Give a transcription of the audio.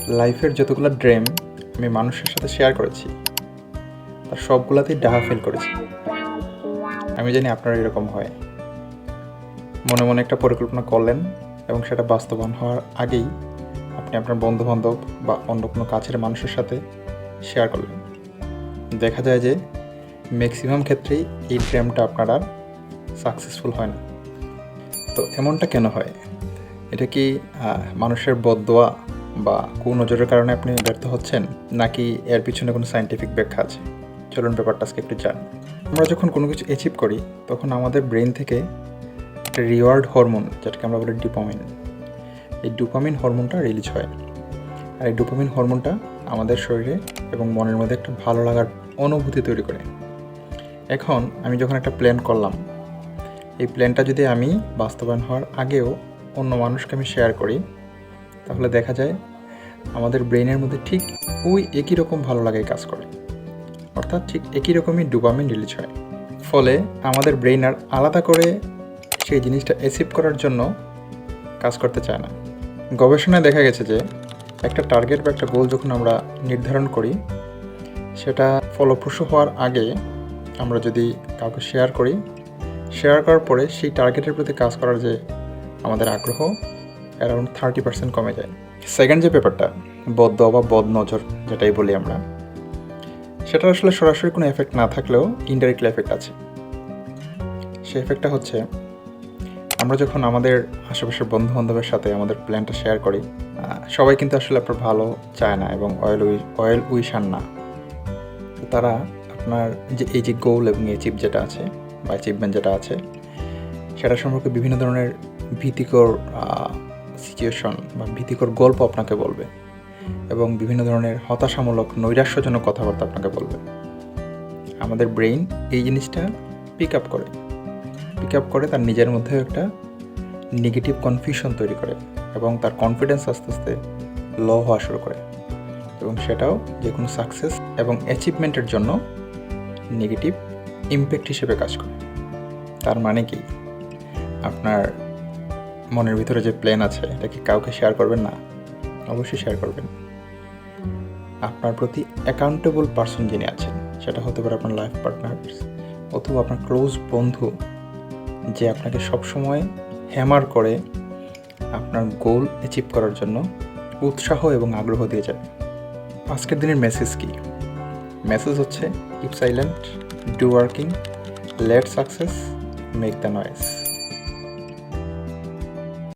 লাইফের যতগুলো ড্রিম আমি মানুষের সাথে শেয়ার করেছি তার সবগুলাতেই ডাহা ফিল করেছি। আমি জানি আপনার এরকম হয়। মনে মনে একটা পরিকল্পনা করলেন এবং সেটা বাস্তবায়ন হওয়ার আগেই আপনি আপনার বন্ধুবান্ধব বা অন্য কোনো কাছের মানুষের সাথে শেয়ার করলেন। দেখা যায় যে ম্যাক্সিমাম ক্ষেত্রেই এই ড্রিমটা আপনার আর সাকসেসফুল হয় না। তো এমনটা কেন হয়? এটা কি মানুষের বদদোয়া বা কুনজরের কারণে আপনি ব্যর্থ হচ্ছেন, নাকি এর পিছনে কোনো সায়েন্টিফিক ব্যাখ্যা আছে? চলুন ব্যাপারটা আজকে একটু জানি। আমরা যখন কোনো কিছু অ্যাচিভ করি তখন আমাদের ব্রেন থেকে একটা রিওয়ার্ড হরমোন, যেটাকে আমরা বলি ডোপামিন, এই ডোপামিন হরমোনটা রিলিজ হয়। আর এই ডোপামিন হরমোনটা আমাদের শরীরে এবং মনের মধ্যে একটা ভালো লাগার অনুভূতি তৈরি করে। এখন আমি যখন একটা প্ল্যান করলাম, এই প্ল্যানটা যদি আমি বাস্তবায়ন হওয়ার আগেও অন্য মানুষকে আমি শেয়ার করি, তাহলে দেখা যায় আমাদের ব্রেনের মধ্যে ঠিক ওই একই রকম ভালো লাগাই কাজ করে, অর্থাৎ ঠিক একই রকমই ডোপামিন রিলিজ হয়। ফলে আমাদের ব্রেন আর আলাদা করে সেই জিনিসটা অ্যাচিভ করার জন্য কাজ করতে চায় না। গবেষণায় দেখা গেছে যে একটা টার্গেট বা একটা গোল যখন আমরা নির্ধারণ করি, সেটা ফলপ্রসূ হওয়ার আগে আমরা যদি কাউকে শেয়ার করি, শেয়ার করার পরে সেই টার্গেটের প্রতি কাজ করার যে আমাদের আগ্রহ অ্যারাউন্ড 30% কমে যায়। সেকেন্ড যে ব্যাপারটা, বদদোয়া বা বদনজর যেটাই বলি আমরা, সেটার আসলে সরাসরি কোনো এফেক্ট না থাকলেও ইনডাইরেক্টলি এফেক্ট আছে। সেই এফেক্টটা হচ্ছে, আমরা যখন আমাদের আশেপাশের বন্ধুবান্ধবের সাথে আমাদের প্ল্যানটা শেয়ার করি, সবাই কিন্তু আসলে আপনার ভালো চায় না এবং অয়েল উইশার না। তো তারা আপনার এই যে গোল এবং অ্যাচিভ যেটা আছে বা অ্যাচিভমেন্ট যেটা আছে, সেটা সম্পর্কে বিভিন্ন ধরনের ভীতিকর সিচুয়েশন বা ভীতিকর গল্প আপনাকে বলবে এবং বিভিন্ন ধরনের হতাশামূলক নৈরাশ্যজনক কথাবার্তা আপনাকে বলবে। আমাদের ব্রেইন এই জিনিসটা পিক আপ করে তার নিজের মধ্যে একটা নেগেটিভ কনফিউশন তৈরি করে এবং তার কনফিডেন্স আস্তে আস্তে লো হওয়া শুরু করে, এবং সেটাও যে কোনো সাকসেস এবং অ্যাচিভমেন্টের জন্য নেগেটিভ ইমপ্যাক্ট হিসেবে কাজ করে। তার মানে কি, আপনার মনের ভিতরে যে প্ল্যান আছে এটা কি কাউকে শেয়ার করবেন না? অবশ্যই শেয়ার করবেন। আপনার প্রতি অ্যাকাউন্টেবল পারসন যিনি আছেন, সেটা হতে পারে আপনার লাইফ পার্টনার অথবা আপনার ক্লোজ বন্ধু, যে আপনাকে সবসময় হ্যামার করে আপনার গোল অ্যাচিভ করার জন্য উৎসাহ এবং আগ্রহ দিয়ে যাবে। আজকের দিনের মেসেজ কি? মেসেজ হচ্ছে, keep silent, do working, let success make the noise.